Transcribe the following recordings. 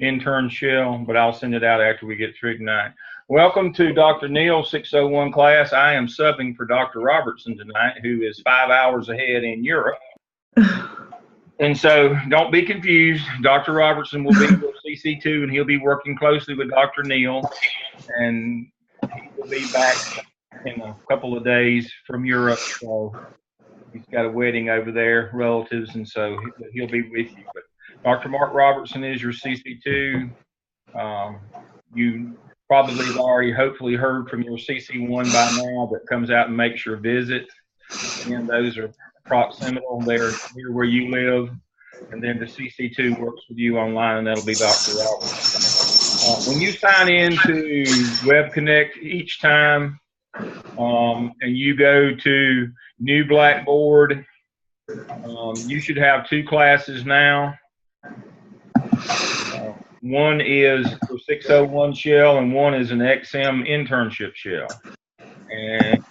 intern shell, but I'll send it out after we get through tonight. Welcome to Dr. Neale 601 class. I am subbing for Dr. Robertson tonight, who is 5 hours ahead in Europe. And so don't be confused. Dr. Robertson will be with CC2, and he'll be working closely with Dr. Neale, and he will be back in a couple of days from Europe. So he's got a wedding over there, relatives, and so he'll be with you. But Dr. Mark Robertson is your CC2. You probably have already hopefully heard from your CC1 by now that comes out and makes your visit. And those are proximal. They're here where you live. And then the CC2 works with you online, and that'll be Dr. Robertson. When you sign into Web Connect each time, and you go to New Blackboard, you should have 2 classes now. One is for 601 shell, and one is an XM internship shell. And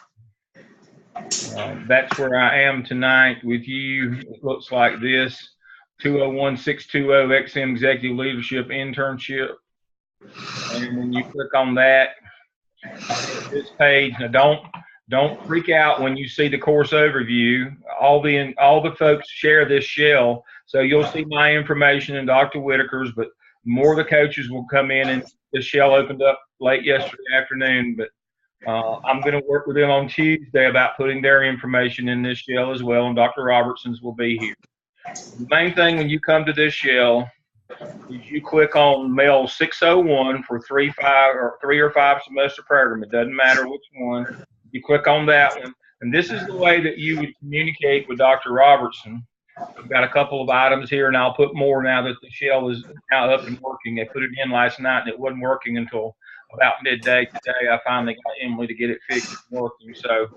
that's where I am tonight with you. It looks like this: 201620 XM Executive Leadership Internship. And when you click on that, this page, now don't freak out when you see the course overview. All the folks share this shell, so you'll see my information and Dr. Whitaker's, but more of the coaches will come in, and the shell opened up late yesterday afternoon. But I'm going to work with them on Tuesday about putting their information in this shell as well, and Dr. Robertson's will be here. The main thing when you come to this shell is you click on Mail 601 for 3 or 5 semester program. It doesn't matter which one. You click on that one, and this is the way that you would communicate with Dr. Robertson. I've got a couple of items here, and I'll put more now that the shell is now up and working. They put it in last night, and it wasn't working until about midday today. I finally got Emily to get it fixed and working. So,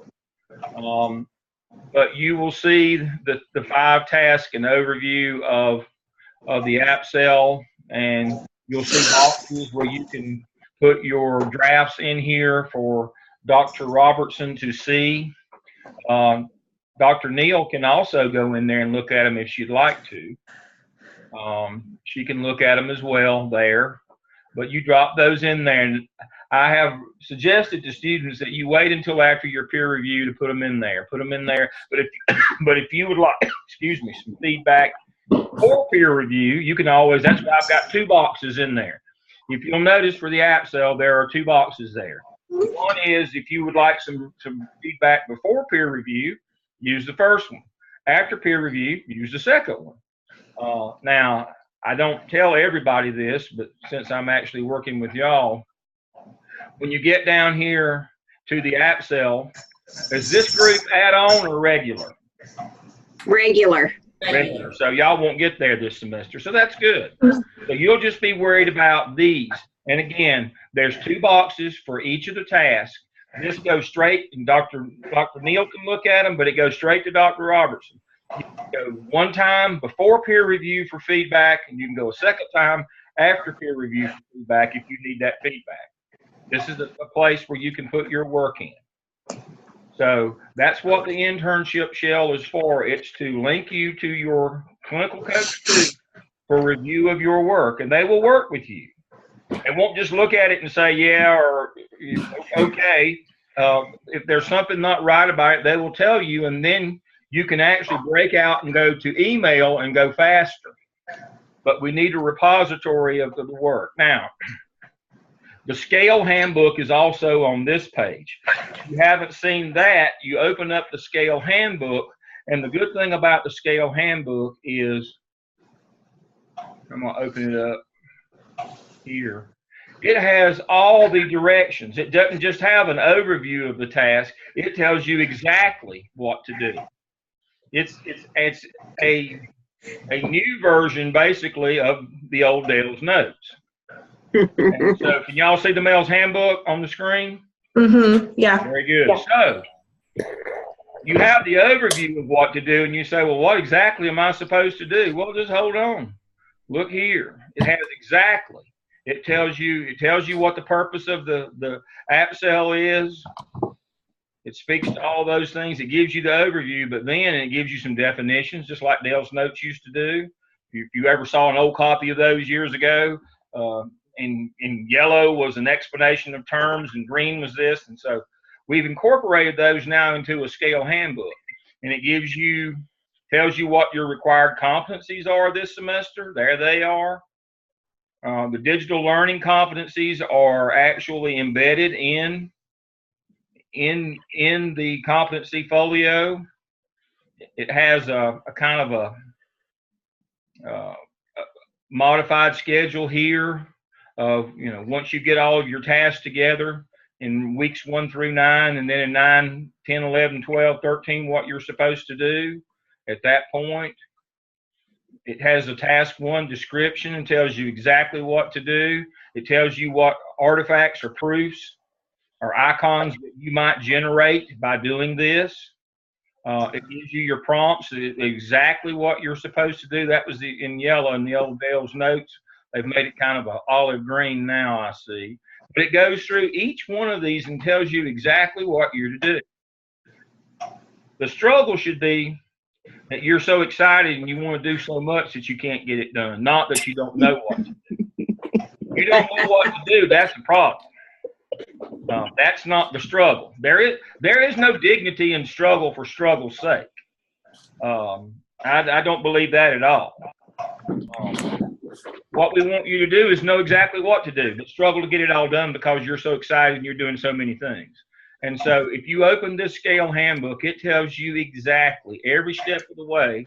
but you will see the 5 tasks and overview of the app cell, and you'll see boxes where you can put your drafts in here for Dr. Robertson to see. Dr. Neale can also go in there and look at them if she'd like to. She can look at them as well there, but you drop those in there. And I have suggested to students that you wait until after your peer review to put them in there. Put them in there. But if you would like, excuse me, some feedback for peer review, you can always. That's why I've got 2 boxes in there. If you'll notice for the app cell, there are 2 boxes there. One is if you would like some feedback before peer review, use the first one. After peer review, use the second one. Now, I don't tell everybody this, but since I'm actually working with y'all, when you get down here to the app cell, is this group add-on or regular? Regular. Regular. So y'all won't get there this semester, so that's good. So you'll just be worried about these. And again, there's 2 boxes for each of the tasks. This goes straight, and Dr. Neale can look at them, but it goes straight to Dr. Robertson. You can go one time before peer review for feedback, and you can go a second time after peer review for feedback if you need that feedback. This is a place where you can put your work in. So that's what the internship shell is for. It's to link you to your clinical coach for review of your work, and they will work with you. They won't just look at it and say, yeah, or okay. If there's something not right about it, they will tell you, and then you can actually break out and go to email and go faster. But we need a repository of the work. Now, the scale handbook is also on this page. If you haven't seen that, you open up the scale handbook, and the good thing about the scale handbook is, I'm going to open it up here. It has all the directions. It doesn't just have an overview of the task. It tells you exactly what to do. It's a new version, basically, of the old Dale's Notes. And so, can y'all see the Mel's Handbook on the screen? Mm-hmm. Yeah. Very good. Yeah. So, you have the overview of what to do, and you say, well, what exactly am I supposed to do? Well, just hold on. Look here. It has exactly. It tells you what the purpose of the app cell is. It speaks to all those things. It gives you the overview, but then it gives you some definitions, just like Dale's Notes used to do. If you ever saw an old copy of those years ago, In yellow was an explanation of terms, and green was this. And so we've incorporated those now into a scale handbook, and it tells you what your required competencies are this semester. There they are. The digital learning competencies are actually embedded in the competency folio. It has a kind of a modified schedule here of, once you get all of your tasks together in weeks 1 through 9, and then in 9, 10, 11, 12, 13, what you're supposed to do at that point. It has a task 1 description and tells you exactly what to do. It tells you what artifacts or proofs or icons that you might generate by doing this. It gives you your prompts, exactly what you're supposed to do. That was in yellow in the old Dale's notes. They've made it kind of an olive green now, I see. But it goes through each one of these and tells you exactly what you're to do. The struggle should be that you're so excited and you want to do so much that you can't get it done, not that you don't know what to do. You don't know what to do, that's the problem. That's not the struggle. There is no dignity in struggle for struggle's sake. I don't believe that at all. What we want you to do is know exactly what to do, but struggle to get it all done because you're so excited and you're doing so many things. And so if you open this scale handbook, it tells you exactly every step of the way.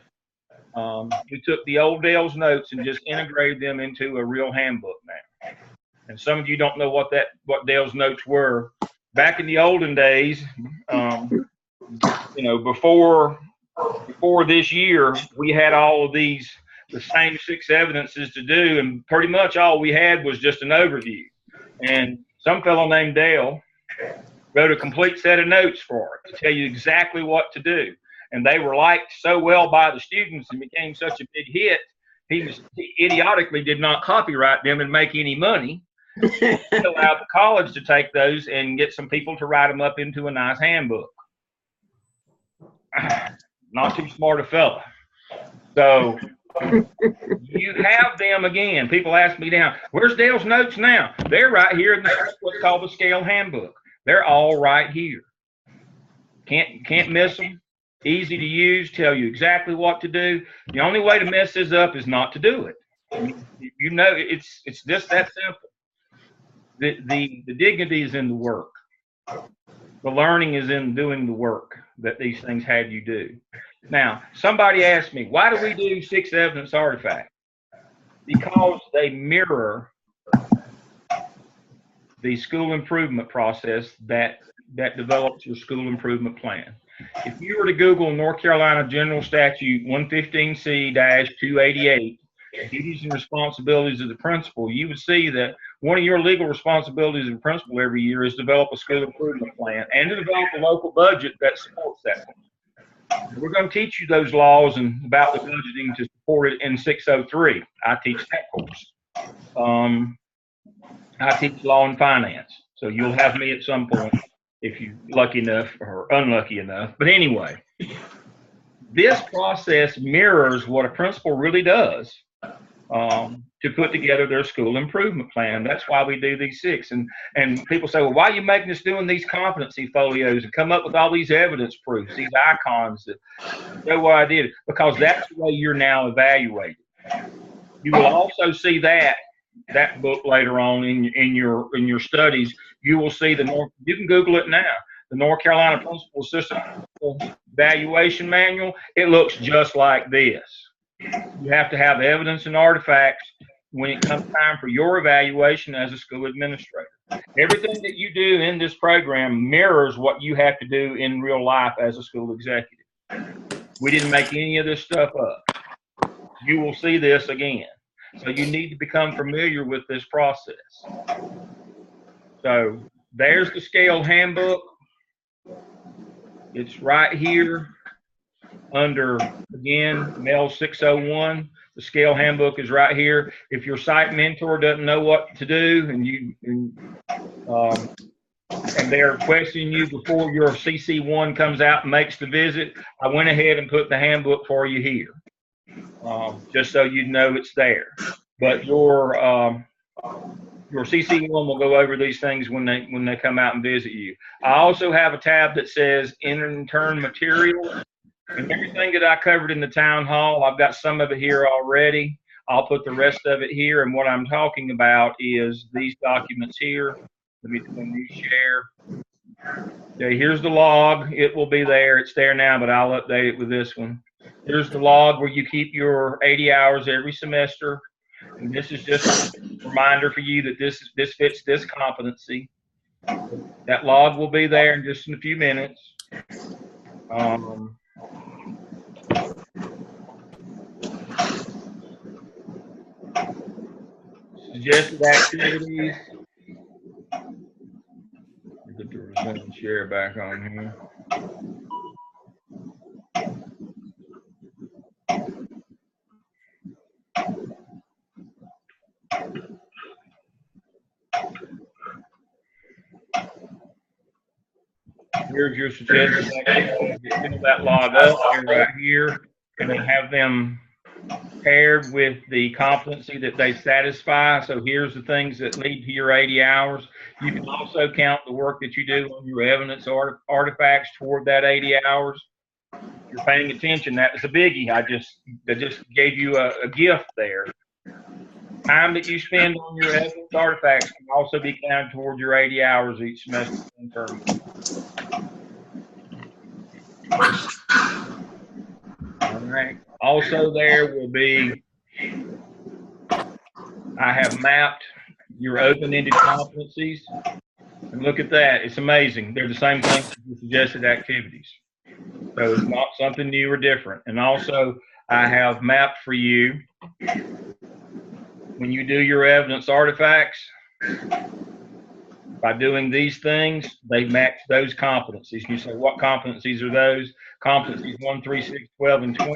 We took the old Dale's notes and just integrated them into a real handbook now. And some of you don't know what Dale's notes were. Back in the olden days, before this year, we had all of the same 6 evidences to do, and pretty much all we had was just an overview. And some fellow named Dale wrote a complete set of notes for it to tell you exactly what to do. And they were liked so well by the students and became such a big hit, he idiotically did not copyright them and make any money. He allowed the college to take those and get some people to write them up into a nice handbook. Not too smart a fella. So you have them again. People ask me now, where's Dale's notes now? They're right here in what's called the scale handbook. They're all right here. Can't miss them. Easy to use. Tell you exactly what to do. The only way to mess this up is not to do it. It's just that simple. The dignity is in the work. The learning is in doing the work that these things have you do. Now, somebody asked me, why do we do 6 evidence artifacts? Because they mirror the school improvement process that develops your school improvement plan. If you were to Google North Carolina General Statute 115C-288, duties and responsibilities of the principal, you would see that one of your legal responsibilities as a principal every year is develop a school improvement plan and to develop a local budget that supports that plan. We're going to teach you those laws and about the budgeting to support it in 603. I teach that course. I teach law and finance, so you'll have me at some point if you're lucky enough or unlucky enough. But anyway, this process mirrors what a principal really does to put together their school improvement plan. That's why we do these 6. And people say, well, why are you making us doing these competency folios and come up with all these evidence proofs, these icons that show what I did? Because that's the way you're now evaluated. You will also see that book later on in your studies. You will see you can Google it now, the North Carolina Principal Assistant Evaluation Manual. It looks just like this. You have to have evidence and artifacts when it comes time for your evaluation as a school administrator. Everything that you do in this program mirrors what you have to do in real life as a school executive. We didn't make any of this stuff up. You will see this again. So you need to become familiar with this process. So there's the scale handbook. It's right here under, again, MEL 601. The scale handbook is right here. If your site mentor doesn't know what to do and they're questioning you before your CC1 comes out and makes the visit, I went ahead and put the handbook for you here, just so you know it's there. But your your CC1 will go over these things when they come out and visit you. I also have a tab that says intern materials, and everything that I covered in the town hall, I've got some of it here already. I'll put the rest of it here, and what I'm talking about is these documents here. Let me share. Okay, here's the log. It will be there. It's there now, but I'll update it with this one. Here's the log where you keep your 80 hours every semester. And this is just a reminder for you that this fits this competency. That log will be there in just a few minutes. Suggested activities. Get the resume share back on here. Here's your suggested activities. Fill that log up right here, and then have them paired with the competency that they satisfy. So here's the things that lead to your 80 hours. You can also count the work that you do on your evidence artifacts toward that 80 hours. If you're paying attention, that was a biggie. I just gave you a gift there. Time that you spend on your evidence artifacts can also be counted toward your 80 hours each semester in term. All right. Also, there will be, I have mapped your open-ended competencies. And look at that. It's amazing. They're the same thing as the suggested activities. So it's not something new or different. And also, I have mapped for you, when you do your evidence artifacts, by doing these things, they match those competencies. You say, what competencies are those? Competencies 1, 3, 6, 12, and 20.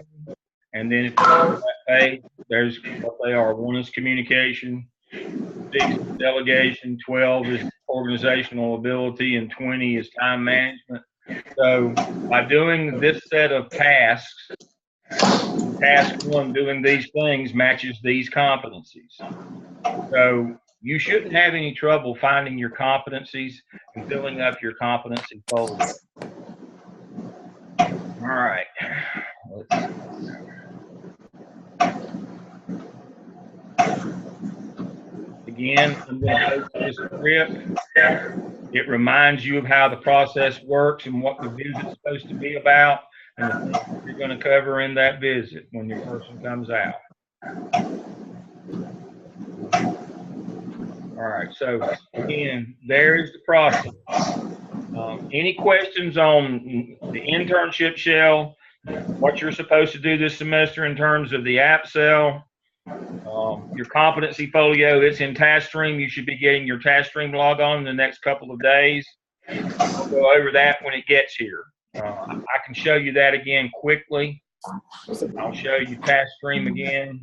And then if you go to that page, there's what they are. 1 is communication, 6 is delegation, 12 is organizational ability, and 20 is time management. So by doing this set of tasks, task 1, doing these things, matches these competencies. So you shouldn't have any trouble finding your competencies and filling up your competency folder. All right. Again, I'm going to post this script. It reminds you of how the process works and what the visit's supposed to be about, and the things you're going to cover in that visit when your person comes out. All right, so again, there's the process. Any questions on the internship shell, what you're supposed to do this semester in terms of the app cell, your competency folio, it's in TaskStream. You should be getting your TaskStream log on in the next couple of days. I'll go over that when it gets here. I can show you that again quickly. I'll show you TaskStream again.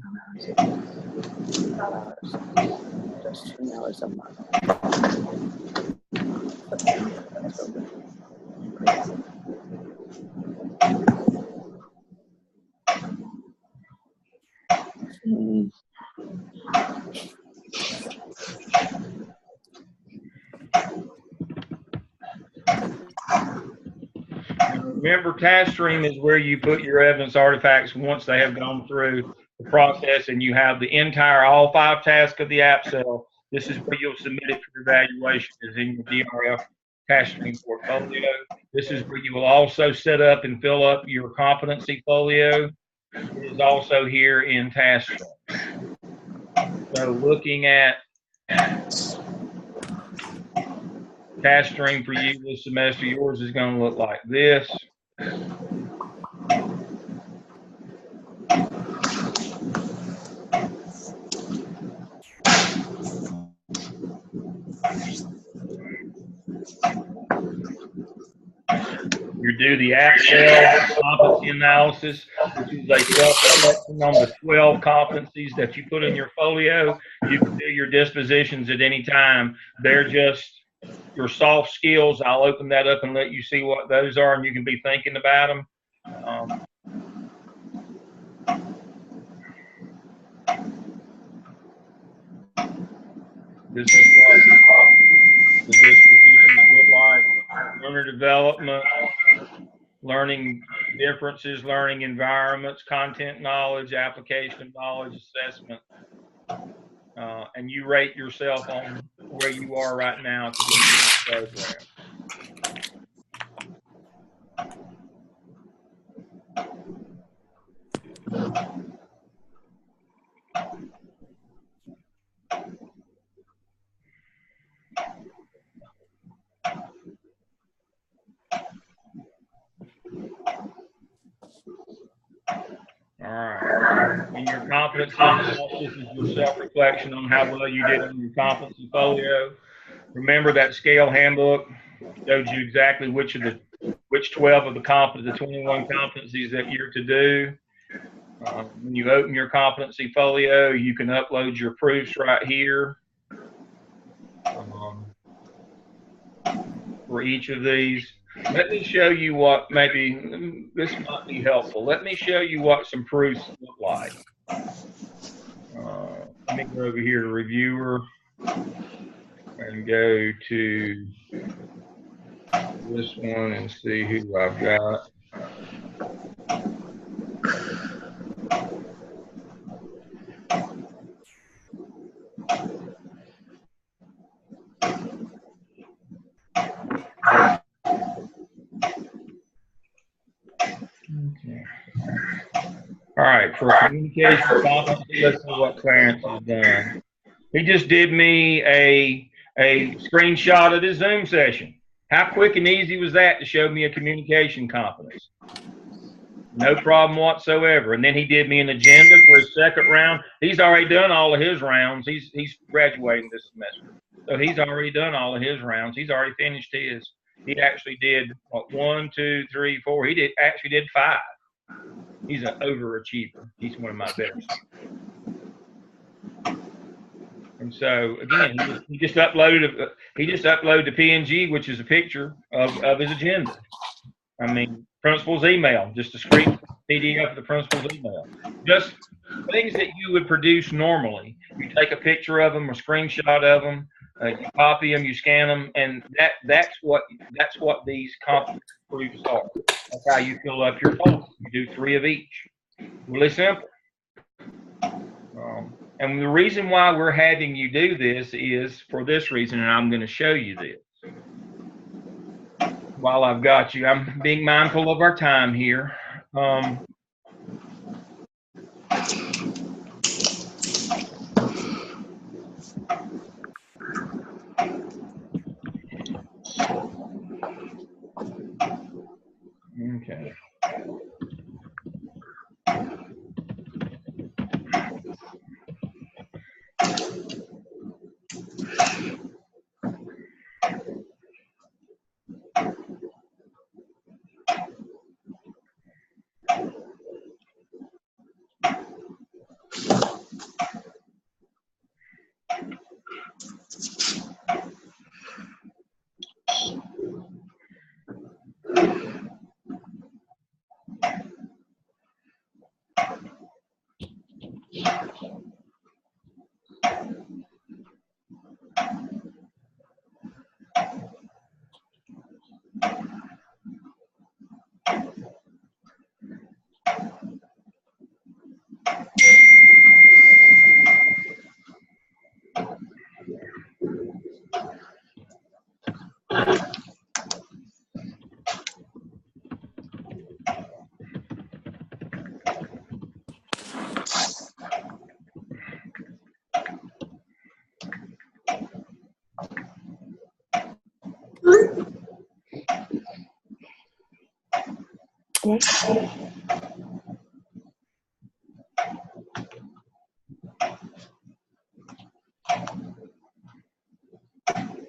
Remember, TaskStream is where you put your evidence artifacts once they have gone through the process and you have the entire, all 5 tasks of the app cell. This is where you'll submit it for evaluation, is in your DRF TaskStream portfolio. This is where you will also set up and fill up your competency folio. It is also here in TaskStream. So looking at TaskStream for you this semester, yours is going to look like this. You do the app cell competency analysis, which is a self-reflection on the 12 competencies that you put in your folio. You can do your dispositions at any time. They're just your soft skills. I'll open that up and let you see what those are, and you can be thinking about them. This is what the dispositions look like. Learner development, learning differences, learning environments, content knowledge, application of knowledge, assessment. And you rate yourself on where you are right now at the beginning of the program. All right. And your competency analysis is your self-reflection on how well you did on your competency folio. Remember that scale handbook showed you exactly which 12 of the 21 competencies that you're to do. When you open your competency folio, you can upload your proofs right here for each of these. Let me show you what maybe this might be helpful. Let me show you what some proofs look like. Let me go over here to reviewer and go to this one and see who I've got. Okay. All right, for communication competency, let's see what Clarence has done. He just did me a screenshot of his Zoom session. How quick and easy was that to show me a communication competence? No problem whatsoever. And then he did me an agenda for his second round. He's already done all of his rounds. He's graduating this semester. So he's already done all of his rounds. He's already finished his. He actually did what, 1, 2, 3, 4. He actually did 5. He's an overachiever. He's one of my better students. And so again, he just uploaded the PNG, which is a picture of his agenda. I mean, principal's email, just a screen PDF of the principal's email. Just things that you would produce normally. You take a picture of them, a screenshot of them, you copy them, you scan them, and that's what these competence proofs are. That's how you fill up your folder. You do 3 of each. Really simple. And the reason why we're having you do this is for this reason, and I'm going to show you this. While I've got you, I'm being mindful of our time here. Okay.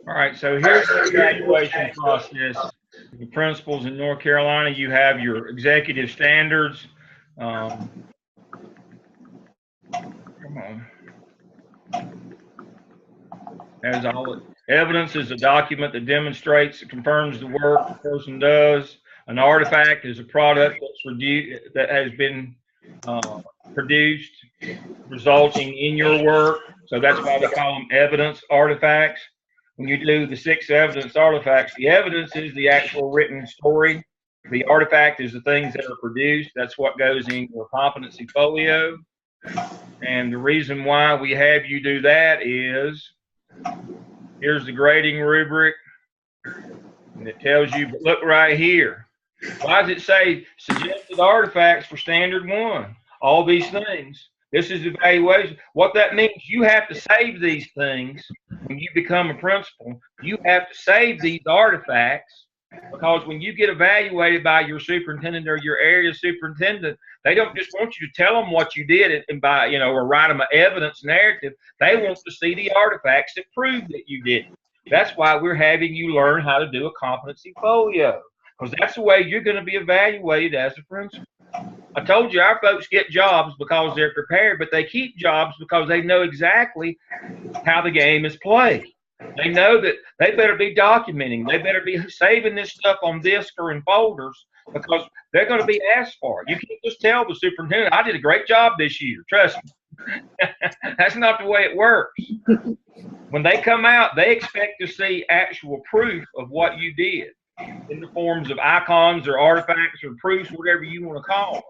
All right, so here's the evaluation process. The principals in North Carolina, you have your executive standards. Come on. As all evidence is a document that demonstrates, it confirms the work the person does. An artifact is a product that has been produced, resulting in your work. So that's why we call them evidence artifacts. When you do the 6 evidence artifacts, the evidence is the actual written story. The artifact is the things that are produced. That's what goes in your competency folio. And the reason why we have you do that is, here's the grading rubric. And it tells you, but look right here. Why does it say suggested artifacts for standard 1? All these things. This is evaluation. What that means, you have to save these things when you become a principal. You have to save these artifacts, because when you get evaluated by your superintendent or your area superintendent, they don't just want you to tell them what you did and by, you know, or write them an evidence narrative. They want to see the artifacts that prove that you did it. That's why we're having you learn how to do a competency folio, because that's the way you're going to be evaluated as a principal. I told you our folks get jobs because they're prepared, but they keep jobs because they know exactly how the game is played. They know that they better be documenting. They better be saving this stuff on disk or in folders, because they're going to be asked for it. You can't just tell the superintendent, I did a great job this year. Trust me. That's not the way it works. When they come out, they expect to see actual proof of what you did in the forms of icons or artifacts or proofs, whatever you want to call them.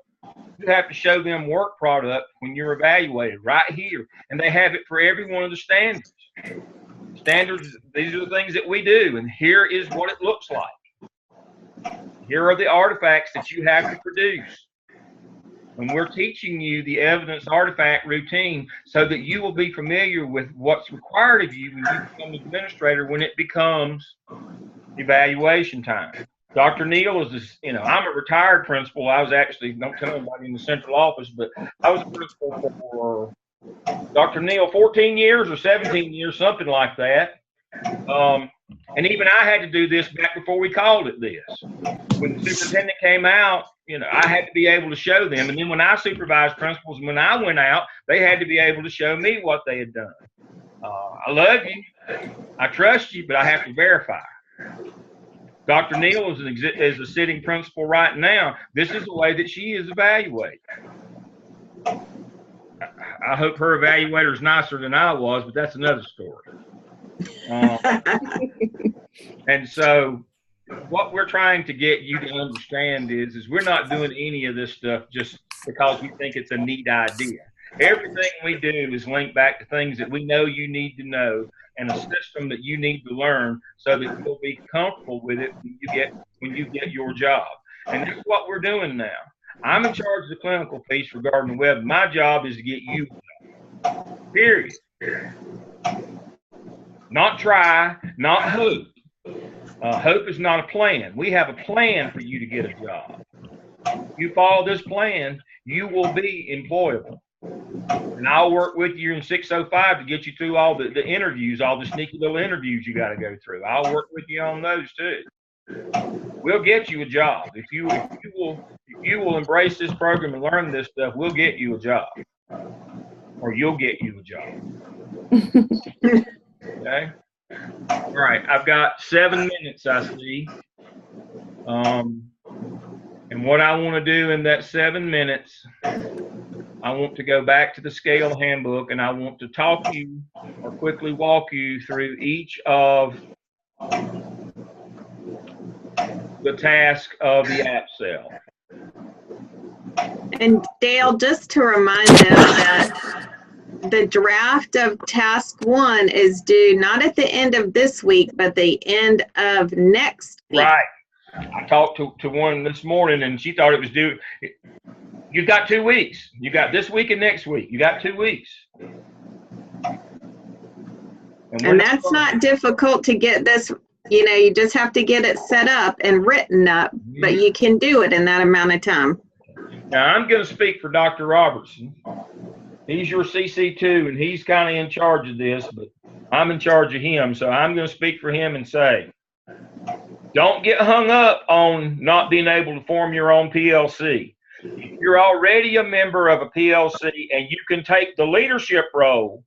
You have to show them work product when you're evaluated right here. And they have it for every one of the standards. Standards, these are the things that we do, and here is what it looks like. Here are the artifacts that you have to produce. And we're teaching you the evidence artifact routine so that you will be familiar with what's required of you when you become an administrator, when it becomes evaluation time. Dr. Neale is, you know, I'm a retired principal. I was actually, don't tell anybody in the central office, but I was a principal for Dr. Neale 14 years or 17 years, something like that. And even I had to do this back before we called it this. When the superintendent came out, you know, I had to be able to show them. And then when I supervised principals, when I went out, they had to be able to show me what they had done. I love you. I trust you, but I have to verify. Dr. Neale is a sitting principal right now. This is the way that she is evaluated. I hope her evaluator is nicer than I was, but that's another story. And so what we're trying to get you to understand is we're not doing any of this stuff just because we think it's a neat idea. Everything we do is linked back to things that we know you need to know, and a system that you need to learn so that you'll be comfortable with it when you get your job. And that's what we're doing now. I'm in charge of the clinical piece regarding the web. My job is to get you, period. Not try, not hope. Hope is not a plan. We have a plan for you to get a job. If you follow this plan, you will be employable. And I'll work with you in 605 to get you through all the interviews, all the sneaky little interviews you got to go through. I'll work with you on those too. We'll get you a job. If you will embrace this program and learn this stuff, we'll get you a job. Or you'll get you a job. Okay? All right. I've got 7 minutes, I see. And what I want to do in that 7 minutes, I want to go back to the scale handbook, and I want to talk you or quickly walk you through each of the tasks of the app cell. And Dale, just to remind them that the draft of task 1 is due not at the end of this week, but the end of next week. Right. I talked to one this morning, and she thought it was due. You've got 2 weeks. You got this week and next week. You got 2 weeks. And that's not difficult to get this. You know, you just have to get it set up and written up, but you can do it in that amount of time. Now, I'm going to speak for Dr. Robertson. He's your CC2, and he's kind of in charge of this, but I'm in charge of him, so I'm going to speak for him and say, don't get hung up on not being able to form your own PLC. If you're already a member of a PLC and you can take the leadership role,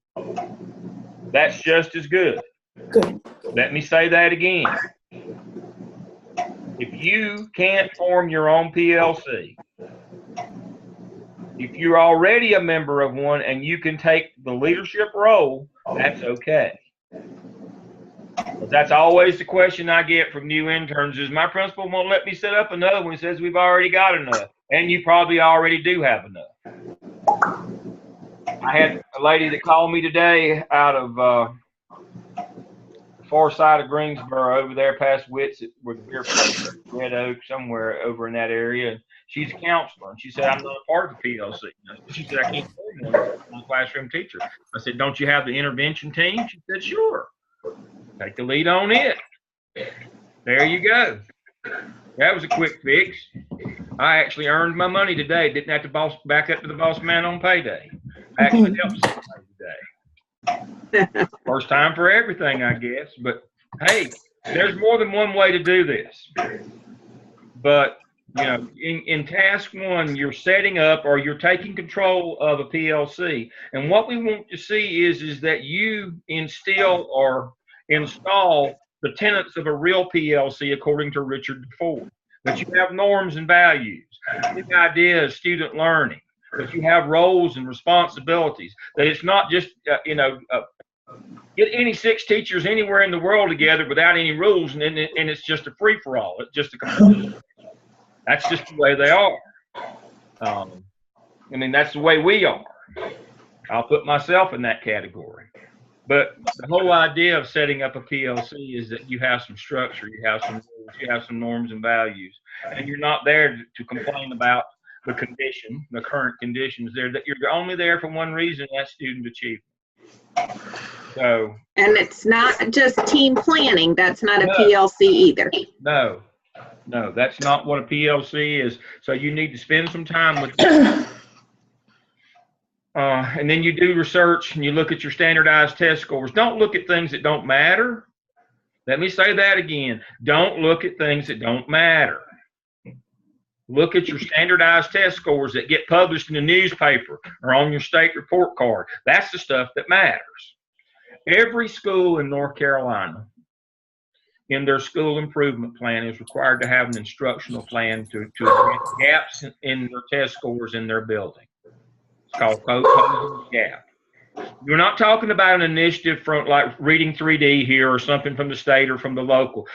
that's just as good. Good. Let me say that again. If you can't form your own PLC, If you're already a member of one and you can take the leadership role, that's okay. But that's always the question I get from new interns is my principal won't let me set up another one. He says we've already got enough. And you probably already do have enough. I had a lady that called me today out of the far side of Greensboro over there past Wits where the beer place, Red Oak, somewhere over in that area. And she's a counselor. And she said, I'm not a part of the PLC. She said, I can't tell you I'm a classroom teacher. I said, don't you have the intervention team? She said, sure. Take the lead on it. There you go. That was a quick fix. I actually earned my money today. Didn't have to back up to the boss man on payday. Actually helped somebody today. First time for everything, I guess. But hey, there's more than one way to do this. But you know, in task one, you're setting up or you're taking control of a PLC. And what we want to see is that you instill or install the tenets of a real PLC according to Richard DeFord. That you have norms and values. The big idea is student learning. That you have roles and responsibilities. That it's not just, get any 6 teachers anywhere in the world together without any rules, and it's just a free-for-all. It's just a complete. That's just the way they are. I mean, that's the way we are. I'll put myself in that category. But the whole idea of setting up a PLC is that you have some structure, you have some rules, you have some norms and values, and you're not there to complain about the condition, the current conditions there. That you're only there for one reason, that's student achievement. So. And it's not just team planning. That's not a PLC either. No, that's not what a PLC is. So you need to spend some time with them. And then you do research and you look at your standardized test scores. Don't look at things that don't matter. Let me say that again. Don't look at things that don't matter. Look at your standardized test scores that get published in the newspaper or on your state report card. That's the stuff that matters. Every school in North Carolina in their school improvement plan is required to have an instructional plan to address gaps in their test scores in their building. It's called Closing the Gap. You're not talking about an initiative from like Reading 3D here or something from the state or from the local,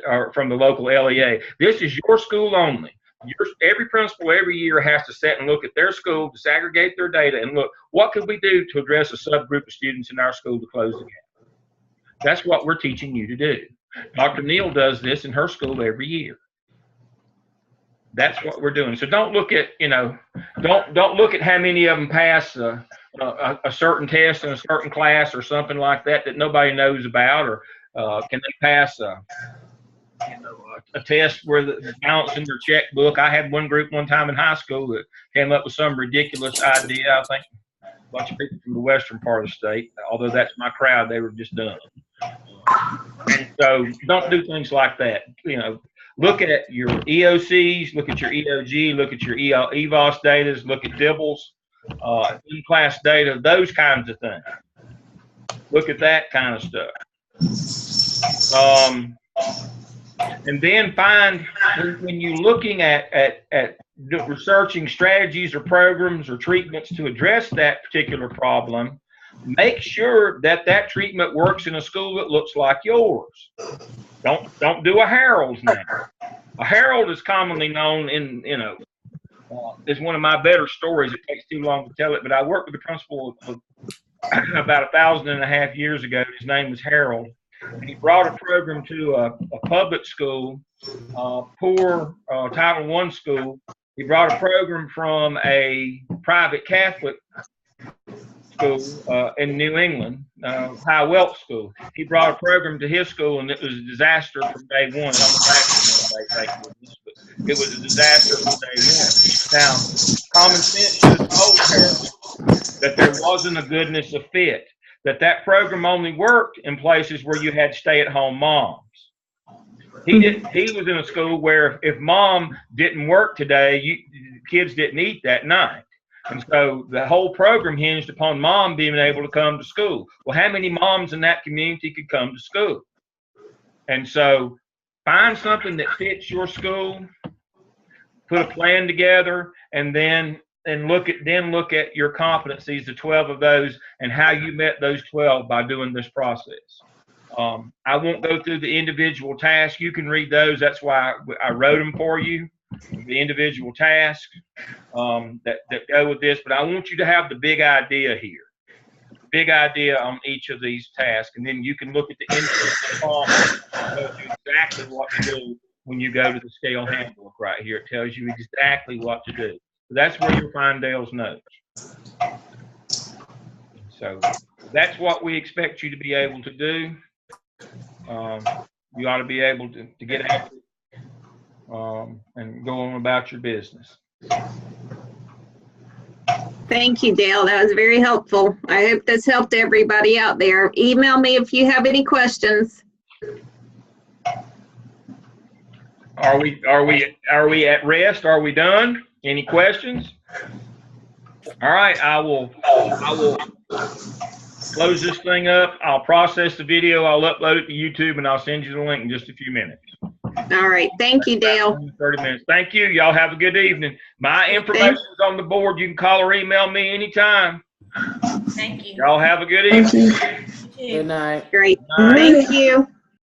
or from the local LEA. This is your school only. Every principal every year has to sit and look at their school, disaggregate their data, and look, what could we do to address a subgroup of students in our school to close the gap? That's what we're teaching you to do. Dr. Neale does this in her school every year. That's what we're doing. So don't look at, don't look at how many of them pass a certain test in a certain class or something like that nobody knows about, or can they pass a test where the balance in their checkbook. I had one group one time in high school that came up with some ridiculous idea. I think a bunch of people from the western part of the state, although that's my crowd, they were just dumb. And so don't do things like that. Look at your EOCs, look at your EOG, look at your EVOS data, look at DIBELS, in-class data, those kinds of things. Look at that kind of stuff. And then find, when you're looking at researching strategies or programs or treatments to address that particular problem, make sure that treatment works in a school that looks like yours. Don't do a Harold's now. A Harold is commonly known is one of my better stories. It takes too long to tell it, but I worked with the principal about 1,500 years ago. His name was Harold. And he brought a program to a public school, poor Title I school. He brought a program from a private Catholic school in New England, High Wealth School. He brought a program to his school, and it was a disaster from day one. It was a disaster from day one. Now, common sense should have told Harold that there wasn't a goodness of fit, that program only worked in places where you had stay-at-home moms. He was in a school where if mom didn't work today, kids didn't eat that night. And so the whole program hinged upon mom being able to come to school. Well, how many moms in that community could come to school? And so find something that fits your school, put a plan together, and then and look at your competencies, the 12 of those, and how you met those 12 by doing this process. I won't go through the individual tasks. You can read those. That's why I wrote them for you, the individual tasks that go with this. But I want you to have the big idea here, big idea on each of these tasks, and then you can look at the individual and tell you exactly what to do when you go to the scale handbook right here. It tells you exactly what to do. So that's where you'll find Dale's notes. So that's what we expect you to be able to do. You ought to be able to get out and go on about your business. Thank you, Dale. That was very helpful. I hope this helped everybody out there. Email me if you have any questions. Are we at rest? Are we done? Any questions? All right, I will close this thing up. I'll process the video. I'll upload it to YouTube, and I'll send you the link in just a few minutes. All right. Thank you, Dale. 30 minutes. Thank you. Y'all have a good evening. My information is on the board. You can call or email me anytime. Thank you. Y'all have a good evening. Good night. Great. Thank you.